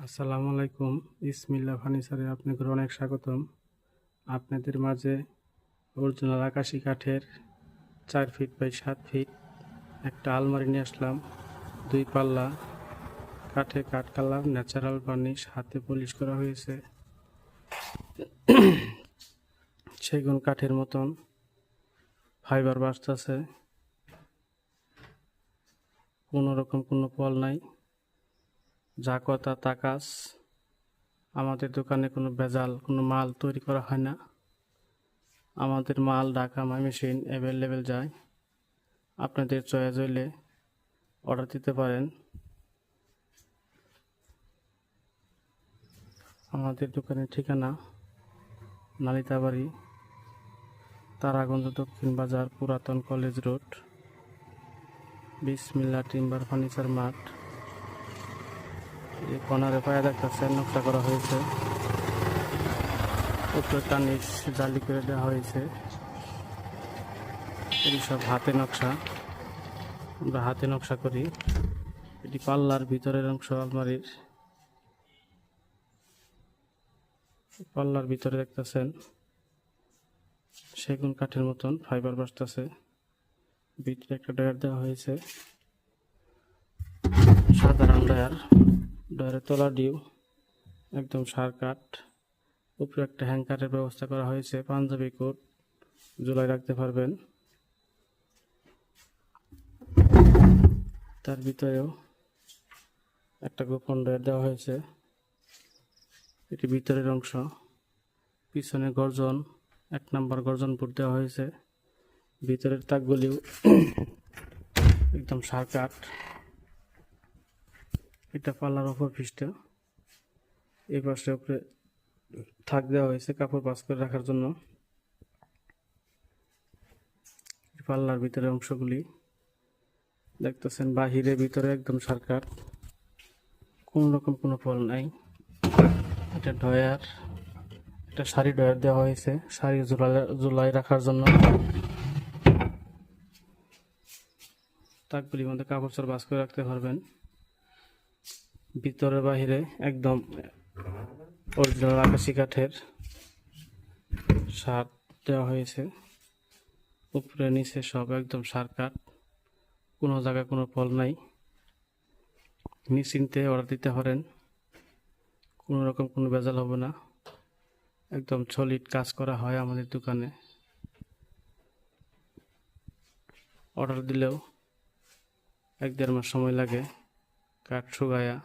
আসসালামু আলাইকুম। ইসমিল্লাহ ফার্নিচারে আপনাদের অনেক স্বাগতম। আপনাদের মাঝে অরিজিনাল আকাশি কাঠের 4 ফিট বাই 7 ফিট একটা আলমারি নিয়ে আসলাম। 2 পাল্লা, কাঠে কাঠ কালার, ন্যাচারাল বার্নিশ, হাতে পলিশ করা হয়েছে। সেগুন কাঠের মতন ফাইবার বাসতেছে, কোনো রকম কোনো ফল নাই, যা কথা তা কাজ। আমাদের দোকানে কোনো ভেজাল কোনো মাল তৈরি করা হয় না। আমাদের মাল ঢাকা ময়মনসিংহ অ্যাভেলেবেল যায়। আপনাদের চয়েস হইলে অর্ডার দিতে পারেন। আমাদের দোকানের ঠিকানা নালিতাবাড়ি, তারাগঞ্জ দক্ষিণ বাজার, পুরাতন কলেজ রোড, বিসমিল্লাহ টিম্বার ফার্নিচার মার্ট। এই কর্নারে পায়ে দেখতেছেন নকশা করা হয়েছে, উপরে টানিশ জালি করে দেওয়া হয়েছে। এটি সব হাতে নকশা, আমরা হাতে নকশা করি। এটি পাল্লার ভিতরের অংশ আলমারির। পাল্লার ভিতরে দেখতেছেন সেগুন কাঠের মতন ফাইবার বাসতেছে, ভিতরে একটা ডয়ার দেওয়া হয়েছে, সাধারণ ডয়ার। ডয়ারের তলা ডিউ একদম সার কাঠ। উপরে একটা হ্যাঙ্কারের ব্যবস্থা করা হয়েছে, পাঞ্জাবি কোট ঝুলাই রাখতে পারবেন। তার ভিতরেও একটা গোপন ডয়ার দেওয়া হয়েছে, এটি ভিতরের অংশ। পিছনে গর্জন 1 নম্বর গর্জন বোর্ড দেওয়া হয়েছে। ভিতরের তাকগুলিও একদম সার কাঠ। এটা পাল্লার অপর পৃষ্ঠ। এই পাশে উপরে থাক দেওয়া হয়েছে কাপড় ভাঁজ করে রাখার জন্য। পাল্লার ভিতরের অংশগুলি দেখতেছেন, বাহিরে ভিতরে একদম সার কাঠ, কোন রকম কোনো ফল নাই। এটা ডয়ার, একটা শাড়ি ডয়ার দেওয়া হয়েছে শাড়ি ঝুলাই রাখার জন্য। তাকগুলির মধ্যে কাপড় চোপড় ভাঁজ করে রাখতে পারবেন। ভিতরে বাহিরে একদম অরিজিনাল আকাশি কাঠের সার দেওয়া হয়েছে। উপরে নিচে সব একদম সার কাঠ, কোনো জায়গায় কোনো ফল নাই। নিশ্চিন্তে অর্ডার দিতে পারেন, কোনো রকম কোনো ভেজাল হবে না। একদম সলিড কাজ করা হয় আমাদের দোকানে। অর্ডার দিলেও 1-1.5 মাস সময় লাগে কাঠ শুকায়া।